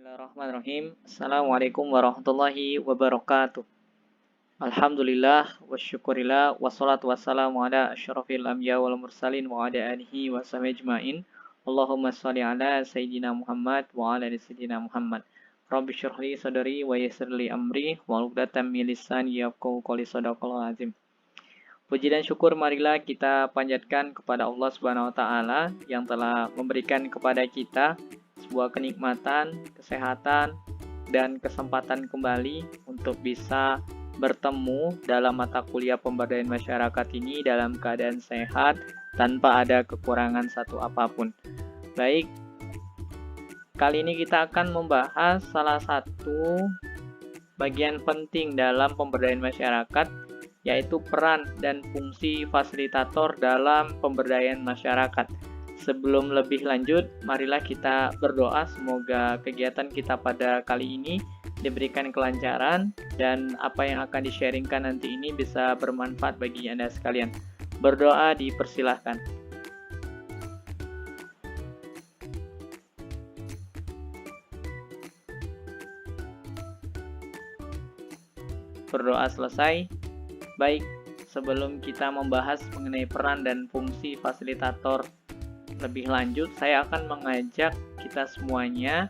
Bismillahirrahmanirrahim. Assalamualaikum warahmatullahi wabarakatuh. Alhamdulillah wa syukurillah wassalatu wassalamu ala asyrafil anbiya wal mursalin wa ala alihi wa sahbihi ajmain. Allahumma shalli ala sayyidina Muhammad wa ala ali sayyidina Muhammad. Rabbi shrah li sadri wa yassir li amri wa 'uqdatam min lisani yafqahu qawli. Shadaqallahu azim. Puji dan syukur marilah kita panjatkan kepada Allah Subhanahu wa taala yang telah memberikan kepada kita sebuah kenikmatan, kesehatan, dan kesempatan kembali untuk bisa bertemu dalam mata kuliah pemberdayaan masyarakat ini dalam keadaan sehat tanpa ada kekurangan satu apapun. Baik, kali ini kita akan membahas salah satu bagian penting dalam pemberdayaan masyarakat, yaitu peran dan fungsi fasilitator dalam pemberdayaan masyarakat. Sebelum lebih lanjut, marilah kita berdoa semoga kegiatan kita pada kali ini diberikan kelancaran dan apa yang akan di-sharingkan nanti ini bisa bermanfaat bagi Anda sekalian. Berdoa dipersilahkan. Berdoa selesai. Baik, sebelum kita membahas mengenai peran dan fungsi fasilitator lebih lanjut, saya akan mengajak kita semuanya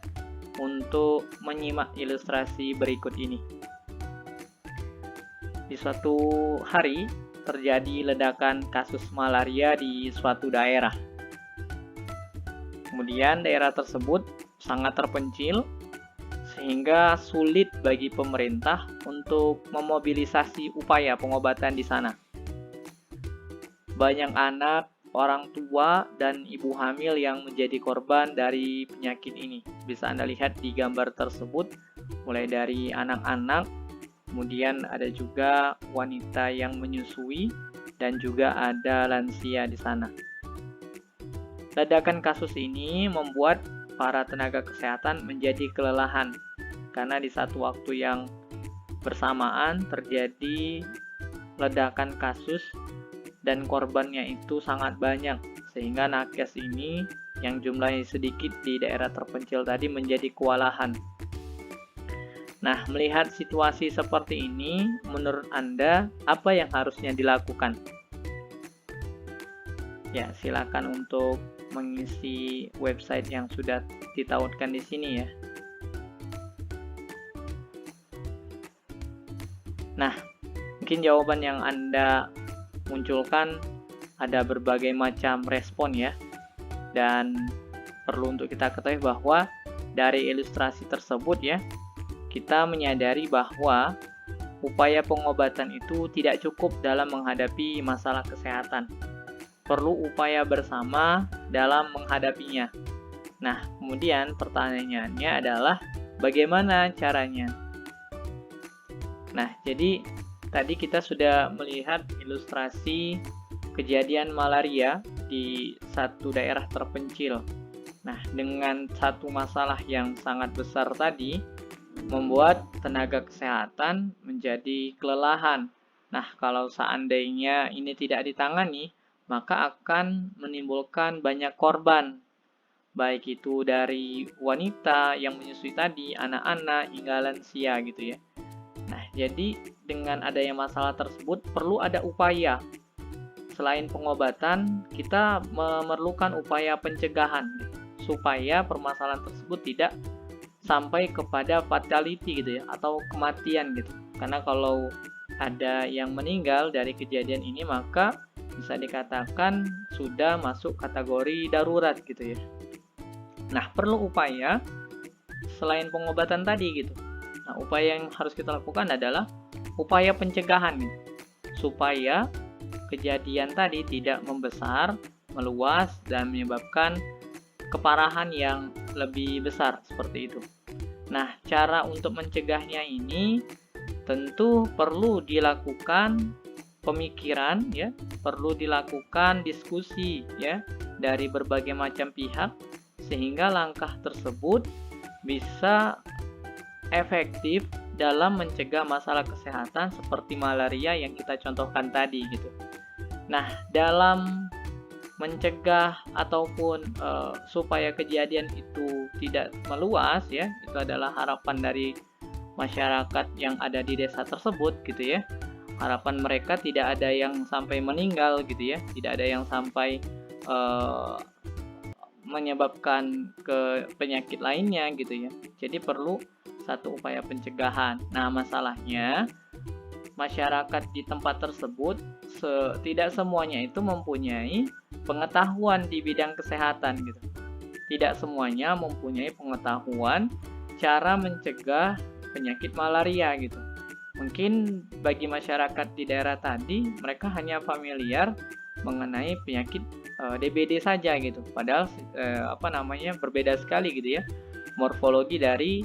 untuk menyimak ilustrasi berikut ini. Di suatu hari, terjadi ledakan kasus malaria di suatu daerah. Kemudian daerah tersebut sangat terpencil, sehingga sulit bagi pemerintah untuk memobilisasi upaya pengobatan di sana. Banyak anak, orang tua, dan ibu hamil yang menjadi korban dari penyakit ini. Bisa Anda lihat di gambar tersebut, mulai dari anak-anak, kemudian ada juga wanita yang menyusui, dan juga ada lansia di sana. Ledakan kasus ini membuat para tenaga kesehatan menjadi kelelahan, karena di satu waktu yang bersamaan terjadi ledakan kasus dan korbannya itu sangat banyak, sehingga nakes ini yang jumlahnya sedikit di daerah terpencil tadi menjadi kewalahan. Nah, melihat situasi seperti ini, menurut Anda apa yang harusnya dilakukan? Ya, silakan untuk mengisi website yang sudah ditautkan di sini ya. Nah, mungkin jawaban yang Anda munculkan ada berbagai macam respon ya, dan perlu untuk kita ketahui bahwa dari ilustrasi tersebut ya, kita menyadari bahwa upaya pengobatan itu tidak cukup dalam menghadapi masalah kesehatan. Perlu upaya bersama dalam menghadapinya. Nah, kemudian pertanyaannya adalah bagaimana caranya? Nah, jadi tadi kita sudah melihat ilustrasi kejadian malaria di satu daerah terpencil. Nah, dengan satu masalah yang sangat besar tadi, membuat tenaga kesehatan menjadi kelelahan. Nah, kalau seandainya ini tidak ditangani, maka akan menimbulkan banyak korban. Baik itu dari wanita yang menyusui tadi, anak-anak, hingga lansia gitu ya. Nah, jadi dengan adanya masalah tersebut perlu ada upaya. Selain pengobatan, kita memerlukan upaya pencegahan supaya permasalahan tersebut tidak sampai kepada fatality gitu ya, atau kematian gitu. Karena kalau ada yang meninggal dari kejadian ini, maka bisa dikatakan sudah masuk kategori darurat gitu ya. Nah, perlu upaya selain pengobatan tadi gitu. Nah, upaya yang harus kita lakukan adalah upaya pencegahan supaya kejadian tadi tidak membesar, meluas, dan menyebabkan keparahan yang lebih besar seperti itu. Nah, cara untuk mencegahnya ini tentu perlu dilakukan pemikiran ya, perlu dilakukan diskusi ya dari berbagai macam pihak, sehingga langkah tersebut bisa efektif dalam mencegah masalah kesehatan seperti malaria yang kita contohkan tadi gitu. Nah, dalam mencegah ataupun supaya kejadian itu tidak meluas ya, itu adalah harapan dari masyarakat yang ada di desa tersebut gitu ya. Harapan mereka tidak ada yang sampai meninggal gitu ya, tidak ada yang sampai menyebabkan ke penyakit lainnya gitu ya. Jadi perlu satu upaya pencegahan. Nah, masalahnya masyarakat di tempat tersebut tidak semuanya itu mempunyai pengetahuan di bidang kesehatan gitu. Tidak semuanya mempunyai pengetahuan cara mencegah penyakit malaria gitu. Mungkin bagi masyarakat di daerah tadi mereka hanya familiar mengenai penyakit DBD saja gitu. Padahal berbeda sekali gitu ya morfologi dari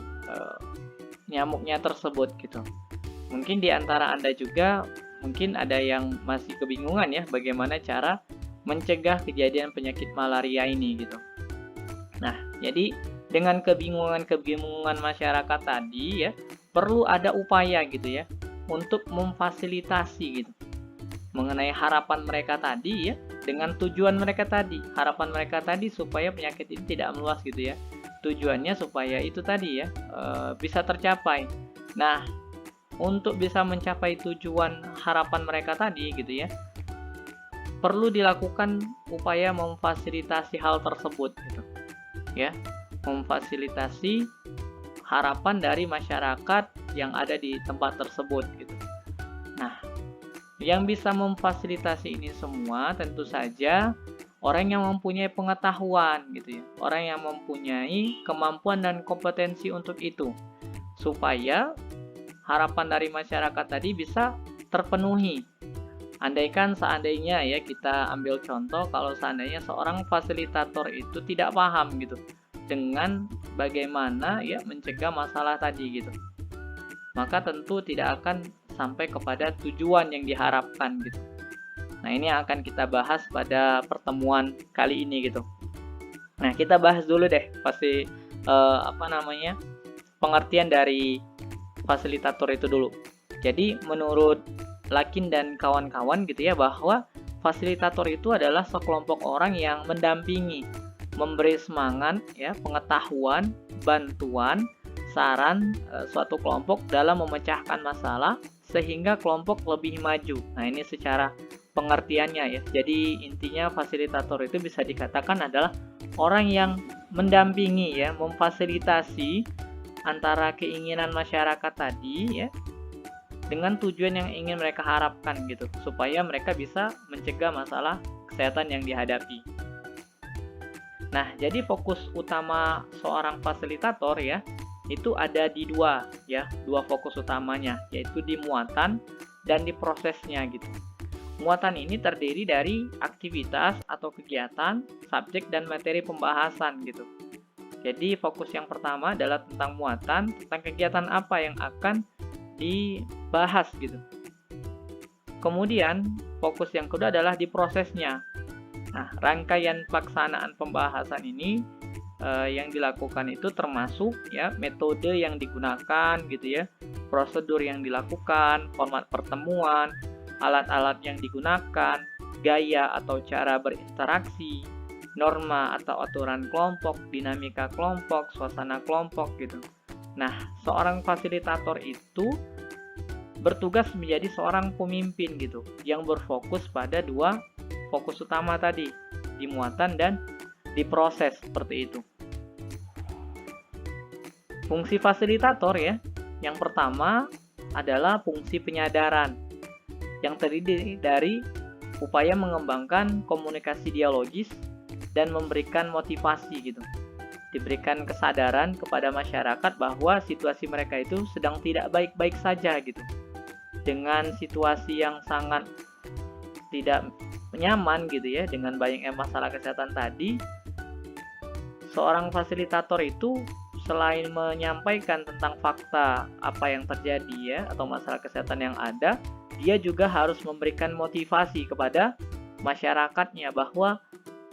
nyamuknya tersebut gitu. Mungkin di antara Anda juga mungkin ada yang masih kebingungan ya bagaimana cara mencegah kejadian penyakit malaria ini gitu. Nah, jadi dengan kebingungan masyarakat tadi ya, perlu ada upaya gitu ya untuk memfasilitasi gitu mengenai harapan mereka tadi ya, dengan tujuan mereka tadi. Harapan mereka tadi supaya penyakit ini tidak meluas gitu ya. Tujuannya supaya itu tadi ya bisa tercapai. Nah, untuk bisa mencapai tujuan harapan mereka tadi gitu ya, perlu dilakukan upaya memfasilitasi hal tersebut gitu ya, memfasilitasi harapan dari masyarakat yang ada di tempat tersebut gitu. Nah, yang bisa memfasilitasi ini semua tentu saja orang yang mempunyai pengetahuan gitu ya, orang yang mempunyai kemampuan dan kompetensi untuk itu, supaya harapan dari masyarakat tadi bisa terpenuhi. Andaikan seandainya ya, kita ambil contoh kalau seandainya seorang fasilitator itu tidak paham gitu dengan bagaimana ya mencegah masalah tadi gitu, maka tentu tidak akan sampai kepada tujuan yang diharapkan gitu. Nah, ini yang akan kita bahas pada pertemuan kali ini gitu. Nah, kita bahas dulu deh pengertian dari fasilitator itu dulu. Jadi menurut Lakin dan kawan-kawan gitu ya, bahwa fasilitator itu adalah sekelompok orang yang mendampingi, memberi semangat ya, pengetahuan, bantuan, saran suatu kelompok dalam memecahkan masalah sehingga kelompok lebih maju. Nah, ini secara pengertiannya ya. Jadi intinya fasilitator itu bisa dikatakan adalah orang yang mendampingi ya, memfasilitasi antara keinginan masyarakat tadi ya dengan tujuan yang ingin mereka harapkan gitu, supaya mereka bisa mencegah masalah kesehatan yang dihadapi. Nah, jadi fokus utama seorang fasilitator ya, itu ada di dua fokus utamanya, yaitu di muatan dan di prosesnya gitu. Muatan ini terdiri dari aktivitas atau kegiatan, subjek dan materi pembahasan gitu. Jadi fokus yang pertama adalah tentang muatan, tentang kegiatan apa yang akan dibahas gitu. Kemudian fokus yang kedua adalah di prosesnya. Nah, rangkaian pelaksanaan pembahasan ini yang dilakukan itu termasuk ya metode yang digunakan gitu ya, prosedur yang dilakukan, format pertemuan, alat-alat yang digunakan, gaya atau cara berinteraksi, norma atau aturan kelompok, dinamika kelompok, suasana kelompok gitu. Nah, seorang fasilitator itu bertugas menjadi seorang pemimpin gitu, yang berfokus pada dua fokus utama tadi, di muatan dan di proses seperti itu. Fungsi fasilitator ya, yang pertama adalah fungsi penyadaran, yang terdiri dari upaya mengembangkan komunikasi dialogis dan memberikan motivasi gitu. Diberikan kesadaran kepada masyarakat bahwa situasi mereka itu sedang tidak baik-baik saja gitu. Dengan situasi yang sangat tidak nyaman gitu ya, dengan banyaknya masalah kesehatan tadi, seorang fasilitator itu selain menyampaikan tentang fakta apa yang terjadi ya, atau masalah kesehatan yang ada, dia juga harus memberikan motivasi kepada masyarakatnya bahwa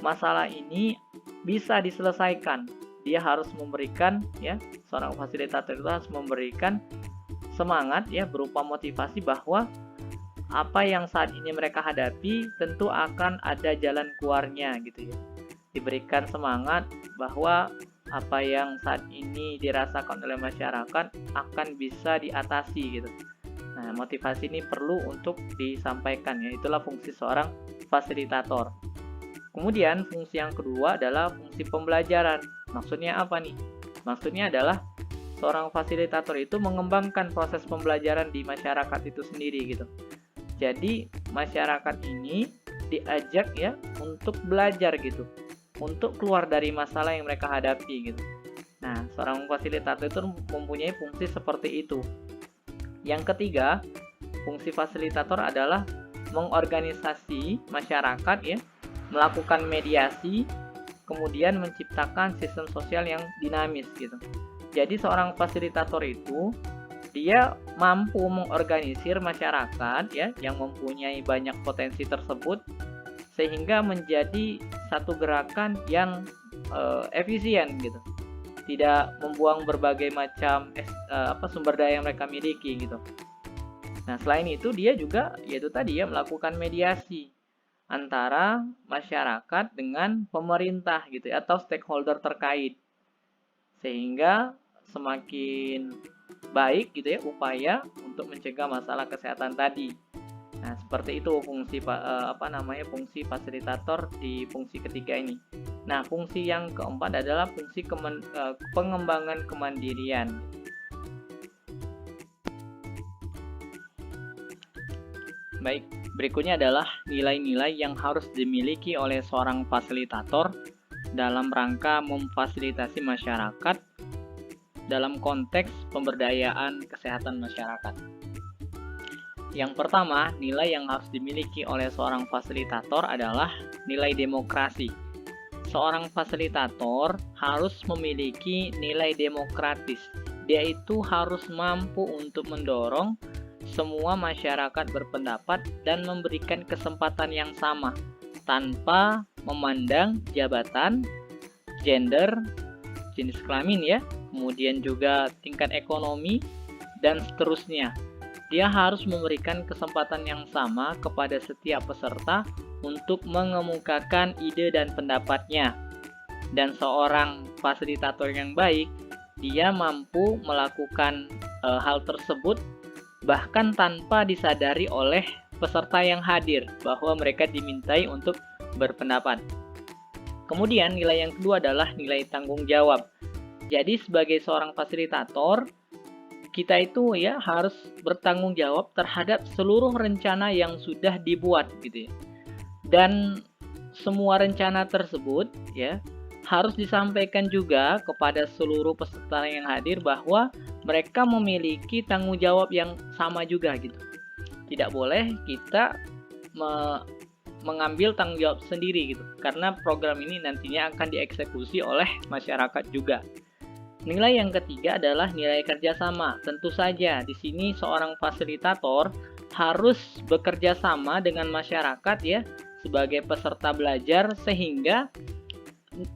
masalah ini bisa diselesaikan. Dia harus memberikan ya, seorang fasilitator itu harus memberikan semangat ya, berupa motivasi bahwa apa yang saat ini mereka hadapi tentu akan ada jalan keluarnya gitu ya. Diberikan semangat bahwa apa yang saat ini dirasakan oleh masyarakat akan bisa diatasi gitu. Nah, motivasi ini perlu untuk disampaikan ya. Itulah fungsi seorang fasilitator. Kemudian fungsi yang kedua adalah fungsi pembelajaran. Maksudnya apa nih? Maksudnya adalah seorang fasilitator itu mengembangkan proses pembelajaran di masyarakat itu sendiri gitu. Jadi masyarakat ini diajak ya untuk belajar gitu, untuk keluar dari masalah yang mereka hadapi gitu. Nah, seorang fasilitator itu mempunyai fungsi seperti itu. Yang ketiga, fungsi fasilitator adalah mengorganisasi masyarakat ya, melakukan mediasi, kemudian menciptakan sistem sosial yang dinamis gitu. Jadi seorang fasilitator itu dia mampu mengorganisir masyarakat ya yang mempunyai banyak potensi tersebut sehingga menjadi satu gerakan yang efisien gitu. Tidak membuang berbagai macam sumber daya yang mereka miliki gitu. Nah, selain itu dia juga yaitu tadi ya melakukan mediasi antara masyarakat dengan pemerintah gitu ya, atau stakeholder terkait. Sehingga semakin baik gitu ya upaya untuk mencegah masalah kesehatan tadi. Nah, seperti itu fungsi fungsi fasilitator di fungsi ketiga ini. Nah, fungsi yang keempat adalah fungsi pengembangan kemandirian. Baik, berikutnya adalah nilai-nilai yang harus dimiliki oleh seorang fasilitator dalam rangka memfasilitasi masyarakat dalam konteks pemberdayaan kesehatan masyarakat. Yang pertama, nilai yang harus dimiliki oleh seorang fasilitator adalah nilai demokrasi. Seorang fasilitator harus memiliki nilai demokratis. Dia itu harus mampu untuk mendorong semua masyarakat berpendapat dan memberikan kesempatan yang sama tanpa memandang jabatan, gender, jenis kelamin ya, kemudian juga tingkat ekonomi, dan seterusnya. Dia harus memberikan kesempatan yang sama kepada setiap peserta untuk mengemukakan ide dan pendapatnya. Dan seorang fasilitator yang baik, dia mampu melakukan hal tersebut bahkan tanpa disadari oleh peserta yang hadir bahwa mereka dimintai untuk berpendapat. Kemudian nilai yang kedua adalah nilai tanggung jawab. Jadi sebagai seorang fasilitator, kita itu ya harus bertanggung jawab terhadap seluruh rencana yang sudah dibuat gitu ya. Dan semua rencana tersebut ya harus disampaikan juga kepada seluruh peserta yang hadir bahwa mereka memiliki tanggung jawab yang sama juga gitu. Tidak boleh kita mengambil tanggung jawab sendiri gitu, karena program ini nantinya akan dieksekusi oleh masyarakat juga. Nilai yang ketiga adalah nilai kerjasama. Tentu saja di sini seorang fasilitator harus bekerja sama dengan masyarakat ya sebagai peserta belajar sehingga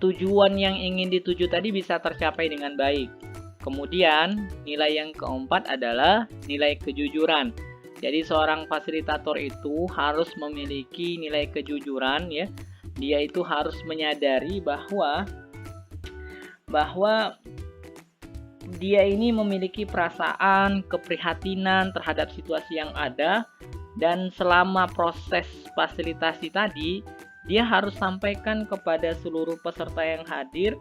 tujuan yang ingin dituju tadi bisa tercapai dengan baik. Kemudian nilai yang keempat adalah nilai kejujuran. Jadi seorang fasilitator itu harus memiliki nilai kejujuran ya. Dia itu harus menyadari bahwa dia ini memiliki perasaan keprihatinan terhadap situasi yang ada, dan selama proses fasilitasi tadi dia harus sampaikan kepada seluruh peserta yang hadir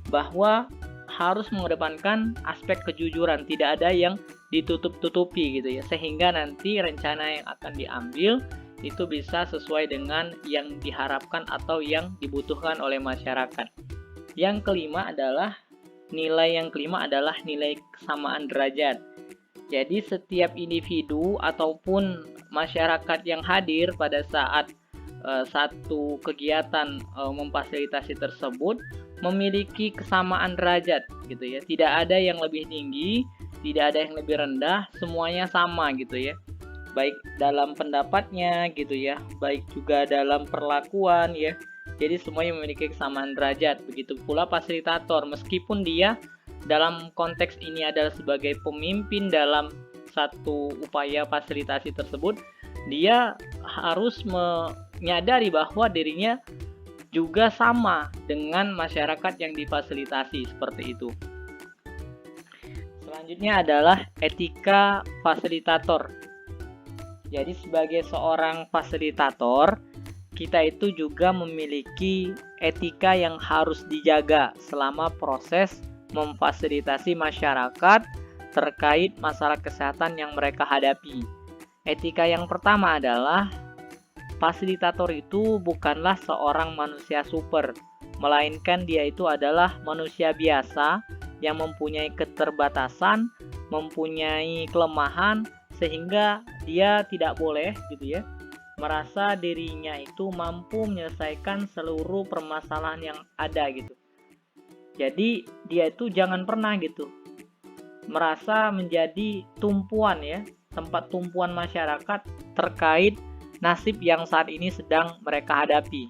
bahwa harus mengedepankan aspek kejujuran, tidak ada yang ditutup-tutupi gitu ya, sehingga nanti rencana yang akan diambil itu bisa sesuai dengan yang diharapkan atau yang dibutuhkan oleh masyarakat. Yang kelima adalah nilai kesamaan derajat. Jadi setiap individu ataupun masyarakat yang hadir pada saat satu kegiatan memfasilitasi tersebut memiliki kesamaan derajat gitu ya. Tidak ada yang lebih tinggi, tidak ada yang lebih rendah, semuanya sama gitu ya. Baik dalam pendapatnya gitu ya, baik juga dalam perlakuan ya. Jadi semuanya memiliki kesamaan derajat. Begitu pula fasilitator, meskipun dia dalam konteks ini adalah sebagai pemimpin dalam satu upaya fasilitasi tersebut, dia harus menyadari bahwa dirinya juga sama dengan masyarakat yang difasilitasi, seperti itu. Selanjutnya adalah etika fasilitator. Jadi sebagai seorang fasilitator, kita itu juga memiliki etika yang harus dijaga selama proses memfasilitasi masyarakat terkait masalah kesehatan yang mereka hadapi. Etika yang pertama adalah fasilitator itu bukanlah seorang manusia super, melainkan dia itu adalah manusia biasa yang mempunyai keterbatasan, mempunyai kelemahan, sehingga dia tidak boleh gitu ya merasa dirinya itu mampu menyelesaikan seluruh permasalahan yang ada gitu. Jadi dia itu jangan pernah gitu merasa menjadi tumpuan ya, tempat tumpuan masyarakat terkait nasib yang saat ini sedang mereka hadapi.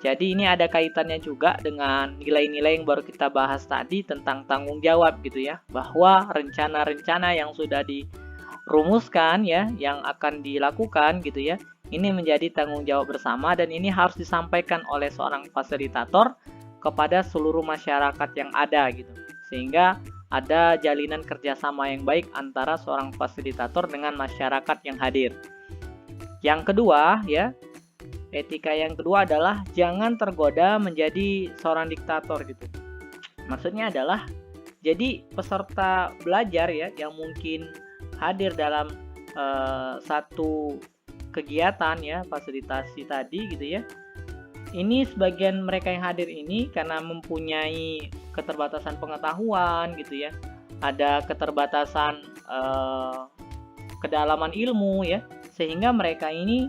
Jadi ini ada kaitannya juga dengan nilai-nilai yang baru kita bahas tadi tentang tanggung jawab gitu ya, bahwa rencana-rencana yang sudah dirumuskan ya, yang akan dilakukan gitu ya, ini menjadi tanggung jawab bersama dan ini harus disampaikan oleh seorang fasilitator kepada seluruh masyarakat yang ada gitu, sehingga ada jalinan kerjasama yang baik antara seorang fasilitator dengan masyarakat yang hadir. Yang kedua ya, etika yang kedua adalah jangan tergoda menjadi seorang diktator gitu. Maksudnya adalah jadi peserta belajar ya yang mungkin hadir dalam satu kegiatan ya fasilitasi tadi gitu ya. Ini sebagian mereka yang hadir ini karena mempunyai keterbatasan pengetahuan gitu ya, ada keterbatasan kedalaman ilmu ya, sehingga mereka ini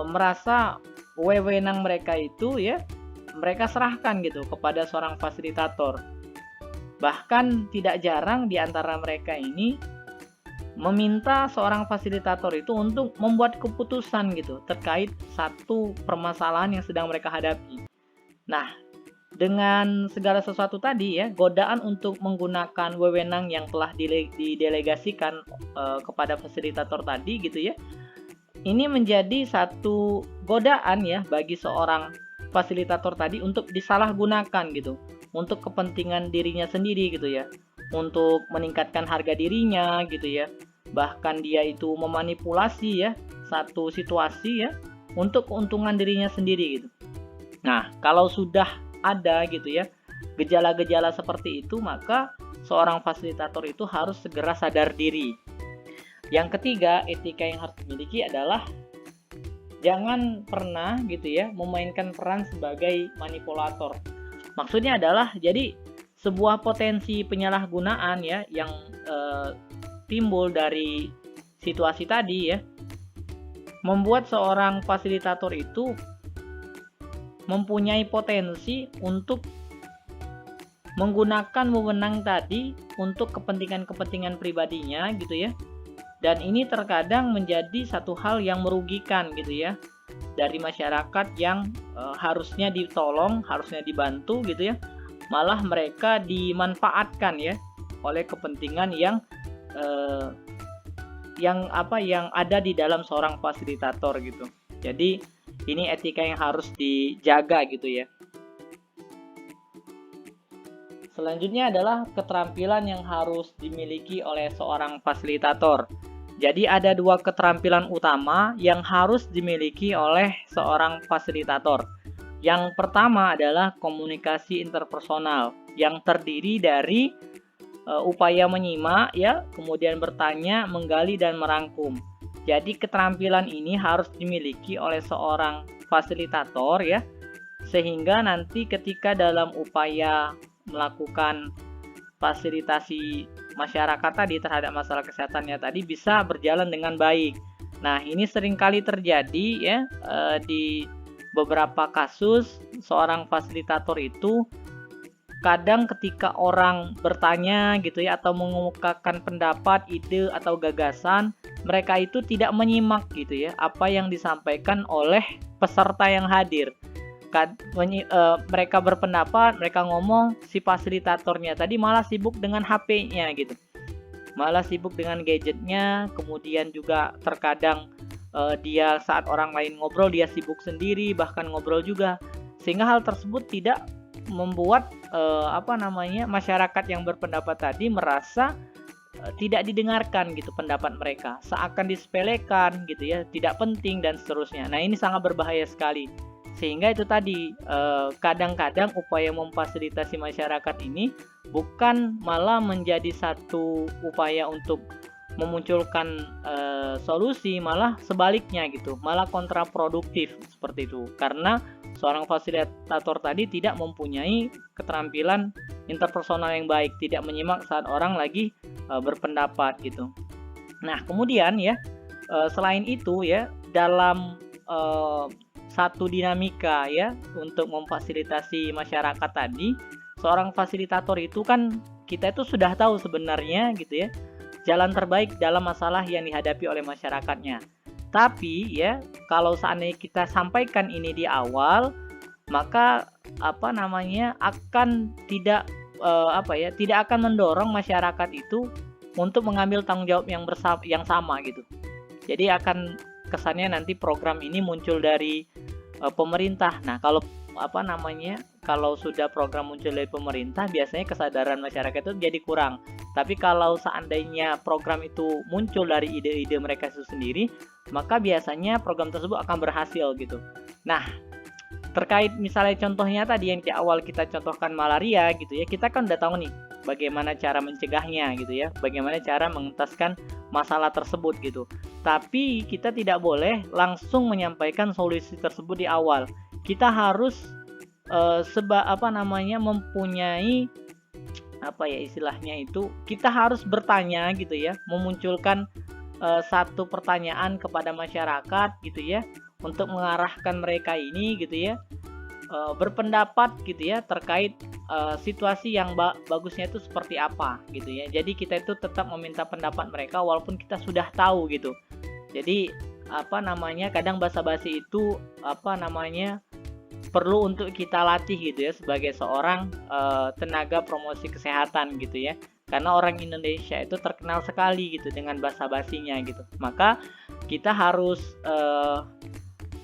merasa wewenang mereka itu ya mereka serahkan gitu kepada seorang fasilitator. Bahkan tidak jarang di antara mereka ini meminta seorang fasilitator itu untuk membuat keputusan gitu terkait satu permasalahan yang sedang mereka hadapi. Nah, dengan segala sesuatu tadi ya, godaan untuk menggunakan wewenang yang telah didelegasikan kepada fasilitator tadi gitu ya, ini menjadi satu godaan ya bagi seorang fasilitator tadi untuk disalahgunakan gitu, untuk kepentingan dirinya sendiri gitu ya, untuk meningkatkan harga dirinya gitu ya, bahkan dia itu memanipulasi ya satu situasi ya untuk keuntungan dirinya sendiri gitu. Nah, kalau sudah ada gitu ya gejala-gejala seperti itu, maka seorang fasilitator itu harus segera sadar diri. Yang ketiga, etika yang harus dimiliki adalah jangan pernah gitu ya memainkan peran sebagai manipulator. Maksudnya adalah jadi sebuah potensi penyalahgunaan ya yang timbul dari situasi tadi ya membuat seorang fasilitator itu mempunyai potensi untuk menggunakan wewenang tadi untuk kepentingan-kepentingan pribadinya gitu ya. Dan ini terkadang menjadi satu hal yang merugikan gitu ya dari masyarakat yang harusnya ditolong, harusnya dibantu gitu ya. Malah mereka dimanfaatkan ya oleh kepentingan yang ada di dalam seorang fasilitator gitu. Jadi ini etika yang harus dijaga gitu ya. Selanjutnya adalah keterampilan yang harus dimiliki oleh seorang fasilitator. Jadi ada dua keterampilan utama yang harus dimiliki oleh seorang fasilitator. Yang pertama adalah komunikasi interpersonal yang terdiri dari upaya menyimak ya, kemudian bertanya, menggali dan merangkum. Jadi keterampilan ini harus dimiliki oleh seorang fasilitator ya, sehingga nanti ketika dalam upaya melakukan fasilitasi masyarakat tadi terhadap masalah kesehatannya tadi bisa berjalan dengan baik. Nah, ini seringkali terjadi ya di beberapa kasus seorang fasilitator itu kadang ketika orang bertanya gitu ya atau mengemukakan pendapat, ide atau gagasan, mereka itu tidak menyimak gitu ya apa yang disampaikan oleh peserta yang hadir. Mereka berpendapat, mereka ngomong, si fasilitatornya tadi malah sibuk dengan HP-nya gitu. malah sibuk dengan gadgetnya, kemudian juga terkadang dia saat orang lain ngobrol dia sibuk sendiri, bahkan ngobrol juga, sehingga hal tersebut tidak membuat masyarakat yang berpendapat tadi merasa tidak didengarkan gitu pendapat mereka, seakan disepelekan gitu ya, tidak penting dan seterusnya. Nah, ini sangat berbahaya sekali. Sehingga itu tadi kadang-kadang upaya memfasilitasi masyarakat ini bukan malah menjadi satu upaya untuk memunculkan solusi, malah sebaliknya gitu, malah kontraproduktif seperti itu. Karena seorang fasilitator tadi tidak mempunyai keterampilan interpersonal yang baik, tidak menyimak saat orang lagi berpendapat gitu. Nah, kemudian ya selain itu ya, dalam satu dinamika ya untuk memfasilitasi masyarakat tadi, seorang fasilitator itu kan kita itu sudah tahu sebenarnya gitu ya, jalan terbaik dalam masalah yang dihadapi oleh masyarakatnya. Tapi ya, kalau seandainya kita sampaikan ini di awal, maka akan tidak tidak akan mendorong masyarakat itu untuk mengambil tanggung jawab yang sama gitu. Jadi akan kesannya nanti program ini muncul dari pemerintah. Nah, kalau sudah program muncul dari pemerintah, biasanya kesadaran masyarakat itu jadi kurang. Tapi kalau seandainya program itu muncul dari ide-ide mereka itu sendiri, maka biasanya program tersebut akan berhasil gitu. Nah, terkait misalnya contohnya tadi yang di awal kita contohkan malaria gitu ya, kita kan udah tahu nih bagaimana cara mencegahnya gitu ya, bagaimana cara mengentaskan masalah tersebut gitu. Tapi kita tidak boleh langsung menyampaikan solusi tersebut di awal. Kita harus mempunyai istilahnya itu, kita harus bertanya gitu ya, memunculkan satu pertanyaan kepada masyarakat gitu ya, untuk mengarahkan mereka ini gitu ya, berpendapat gitu ya terkait situasi yang bagusnya itu seperti apa gitu ya. Jadi kita itu tetap meminta pendapat mereka walaupun kita sudah tahu gitu. Jadi kadang basa-basi itu perlu untuk kita latih gitu ya sebagai seorang tenaga promosi kesehatan gitu ya. Karena orang Indonesia itu terkenal sekali gitu dengan basa-basinya gitu. Maka kita harus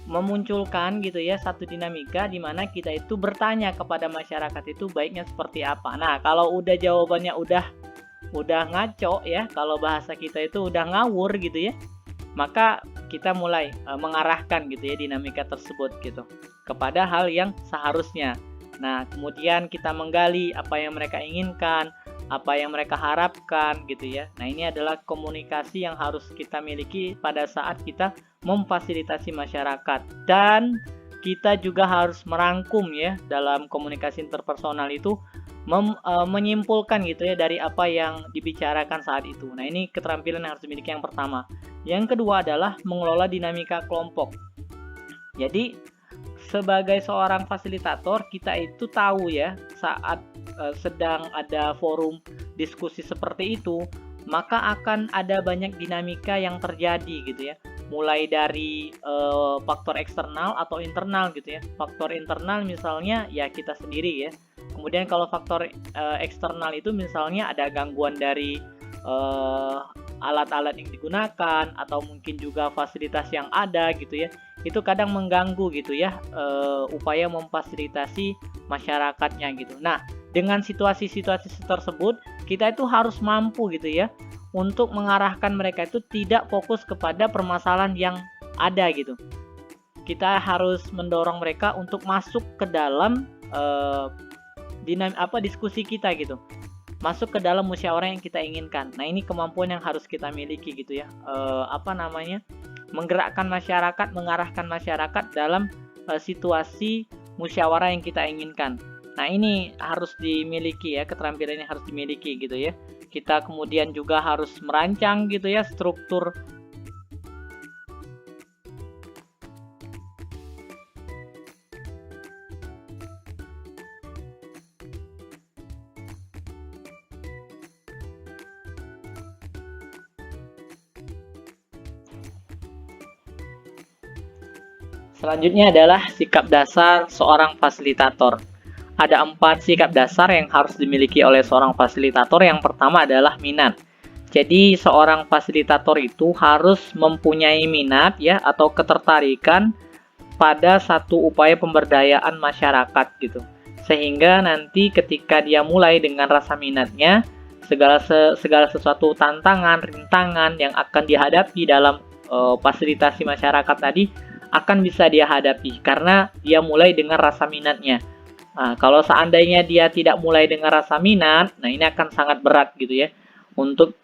memunculkan gitu ya satu dinamika di mana kita itu bertanya kepada masyarakat itu baiknya seperti apa. Nah, kalau udah jawabannya udah ngaco ya, kalau bahasa kita itu udah ngawur gitu ya, maka kita mulai mengarahkan gitu ya dinamika tersebut gitu kepada hal yang seharusnya. Nah, kemudian kita menggali apa yang mereka inginkan, apa yang mereka harapkan gitu ya. Nah, ini adalah komunikasi yang harus kita miliki pada saat kita memfasilitasi masyarakat, dan kita juga harus merangkum ya dalam komunikasi interpersonal itu menyimpulkan gitu ya dari apa yang dibicarakan saat itu. Nah, ini keterampilan yang harus dimiliki yang pertama. Yang kedua adalah mengelola dinamika kelompok. Jadi sebagai seorang fasilitator, kita itu tahu ya saat sedang ada forum diskusi seperti itu, maka akan ada banyak dinamika yang terjadi gitu ya. Mulai dari faktor eksternal atau internal gitu ya. Faktor internal misalnya ya kita sendiri ya. Kemudian kalau faktor eksternal itu misalnya ada gangguan dari alat-alat yang digunakan atau mungkin juga fasilitas yang ada gitu ya. Itu kadang mengganggu gitu ya upaya memfasilitasi masyarakatnya gitu. Nah, dengan situasi-situasi tersebut kita itu harus mampu gitu ya untuk mengarahkan mereka itu tidak fokus kepada permasalahan yang ada gitu. Kita harus mendorong mereka untuk masuk ke dalam diskusi kita gitu, masuk ke dalam musyawarah yang kita inginkan. Nah, ini kemampuan yang harus kita miliki gitu ya, menggerakkan masyarakat, mengarahkan masyarakat dalam situasi musyawarah yang kita inginkan. Nah, ini harus dimiliki ya, keterampilannya harus dimiliki gitu ya. Kita kemudian juga harus merancang gitu ya struktur Selanjutnya adalah sikap dasar seorang fasilitator. Ada 4 sikap dasar yang harus dimiliki oleh seorang fasilitator. Yang pertama adalah minat. Jadi seorang fasilitator itu harus mempunyai minat ya atau ketertarikan pada satu upaya pemberdayaan masyarakat gitu. Sehingga nanti ketika dia mulai dengan rasa minatnya, segala sesuatu tantangan, rintangan yang akan dihadapi dalam fasilitasi masyarakat tadi akan bisa dia hadapi karena dia mulai dengan rasa minatnya. Nah, kalau seandainya dia tidak mulai dengan rasa minat, nah ini akan sangat berat gitu ya untuk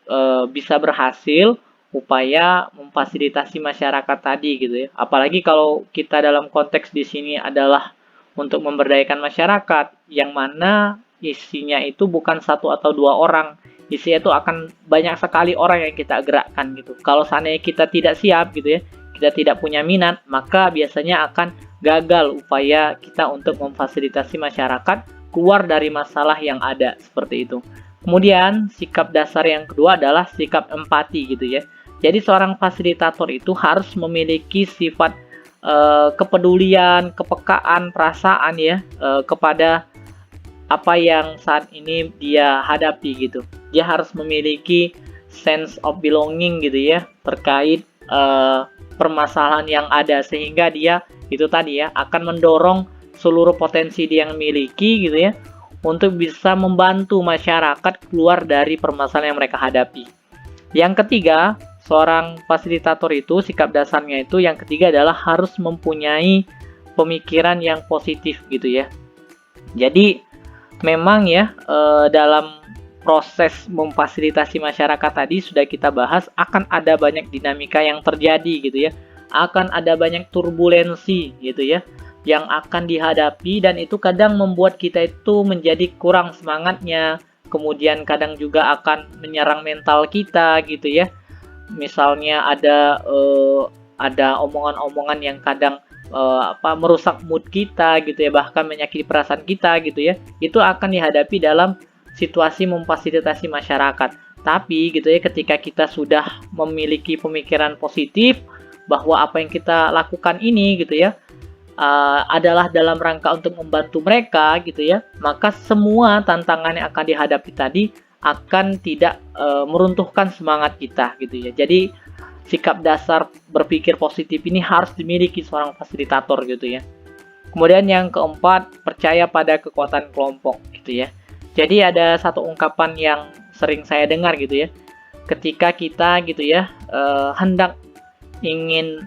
bisa berhasil upaya memfasilitasi masyarakat tadi gitu ya. Apalagi kalau kita dalam konteks di sini adalah untuk memberdayakan masyarakat yang mana isinya itu bukan satu atau dua orang, isinya itu akan banyak sekali orang yang kita gerakkan gitu. Kalau seandainya kita tidak siap gitu ya, kita tidak punya minat, maka biasanya akan gagal upaya kita untuk memfasilitasi masyarakat keluar dari masalah yang ada seperti itu. Kemudian sikap dasar yang kedua adalah sikap empati gitu ya. Jadi seorang fasilitator itu harus memiliki sifat kepedulian, kepekaan, perasaan ya kepada apa yang saat ini dia hadapi gitu. Dia harus memiliki sense of belonging gitu ya terkait permasalahan yang ada sehingga dia itu tadi ya akan mendorong seluruh potensi dia yang miliki gitu ya untuk bisa membantu masyarakat keluar dari permasalahan yang mereka hadapi. Yang ketiga, seorang fasilitator itu sikap dasarnya itu yang ketiga adalah harus mempunyai pemikiran yang positif gitu ya. Jadi memang ya dalam proses memfasilitasi masyarakat tadi sudah kita bahas akan ada banyak dinamika yang terjadi gitu ya. Akan ada banyak turbulensi gitu ya yang akan dihadapi dan itu kadang membuat kita itu menjadi kurang semangatnya. Kemudian kadang juga akan menyerang mental kita gitu ya. Misalnya ada omongan-omongan yang kadang merusak mood kita gitu ya, bahkan menyakiti perasaan kita gitu ya. Itu akan dihadapi dalam situasi memfasilitasi masyarakat. Tapi gitu ya ketika kita sudah memiliki pemikiran positif bahwa apa yang kita lakukan ini gitu ya adalah dalam rangka untuk membantu mereka gitu ya, maka semua tantangan yang akan dihadapi tadi akan tidak meruntuhkan semangat kita gitu ya. Jadi sikap dasar berpikir positif ini harus dimiliki seorang fasilitator gitu ya. Kemudian yang keempat, percaya pada kekuatan kelompok gitu ya. Jadi ada satu ungkapan yang sering saya dengar gitu ya. Ketika kita gitu ya hendak ingin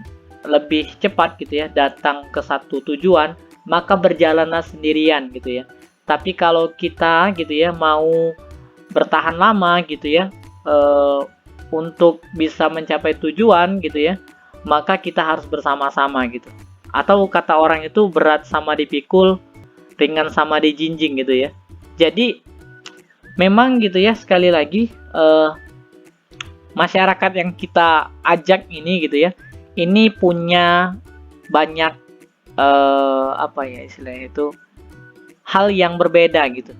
lebih cepat gitu ya datang ke satu tujuan, maka berjalanlah sendirian gitu ya. Tapi kalau kita gitu ya mau bertahan lama gitu ya untuk bisa mencapai tujuan gitu ya, maka kita harus bersama-sama gitu. Atau kata orang itu berat sama dipikul, ringan sama dijinjing gitu ya. Jadi memang gitu ya sekali lagi masyarakat yang kita ajak ini gitu ya, ini punya banyak apa ya istilahnya itu hal yang berbeda gitu.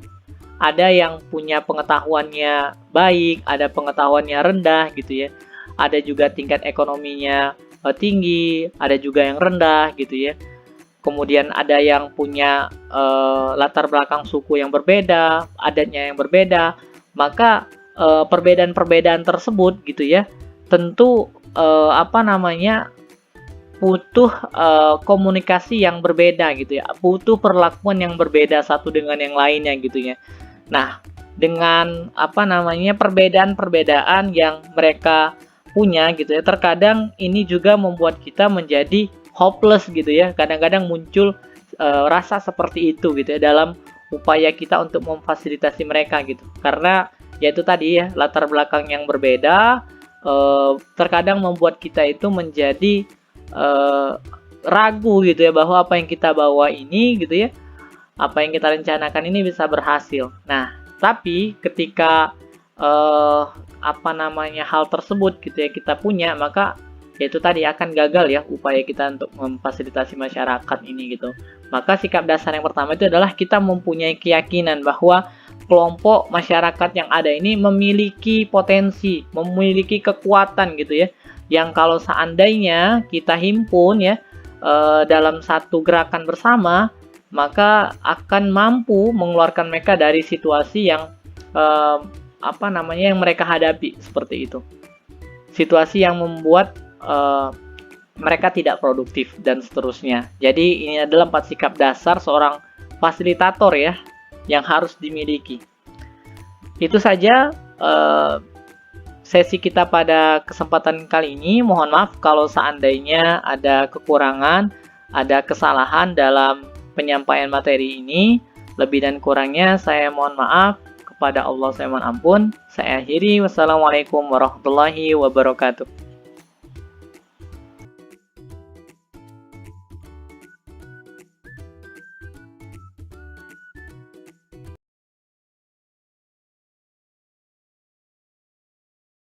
Ada yang punya pengetahuannya baik, ada pengetahuannya rendah gitu ya. Ada juga tingkat ekonominya tinggi, ada juga yang rendah gitu ya. Kemudian ada yang punya latar belakang suku yang berbeda, adatnya yang berbeda. Maka perbedaan-perbedaan tersebut gitu ya, tentu butuh komunikasi yang berbeda gitu ya, butuh perlakuan yang berbeda satu dengan yang lainnya gitu ya. Nah, dengan perbedaan-perbedaan yang mereka punya gitu ya, terkadang ini juga membuat kita menjadi hopeless gitu ya. Kadang-kadang muncul rasa seperti itu gitu ya dalam upaya kita untuk memfasilitasi mereka gitu. Karena yaitu tadi ya latar belakang yang berbeda terkadang membuat kita itu menjadi ragu gitu ya bahwa apa yang kita bawa ini gitu ya, apa yang kita rencanakan ini bisa berhasil. Nah, tapi ketika hal tersebut gitu ya kita punya, maka yaitu tadi akan gagal ya upaya kita untuk memfasilitasi masyarakat ini gitu. Maka sikap dasar yang pertama itu adalah kita mempunyai keyakinan bahwa kelompok masyarakat yang ada ini memiliki potensi, memiliki kekuatan gitu ya, yang kalau seandainya kita himpun ya dalam satu gerakan bersama, maka akan mampu mengeluarkan mereka dari situasi yang yang mereka hadapi seperti itu. Situasi yang membuat mereka tidak produktif dan seterusnya. Jadi ini adalah 4 sikap dasar seorang fasilitator ya yang harus dimiliki. Itu saja sesi kita pada kesempatan kali ini. Mohon maaf kalau seandainya ada kekurangan, ada kesalahan dalam penyampaian materi ini. Lebih dan kurangnya saya mohon maaf. Kepada Allah saya mohon ampun. Saya akhiri. Wassalamualaikum warahmatullahi wabarakatuh.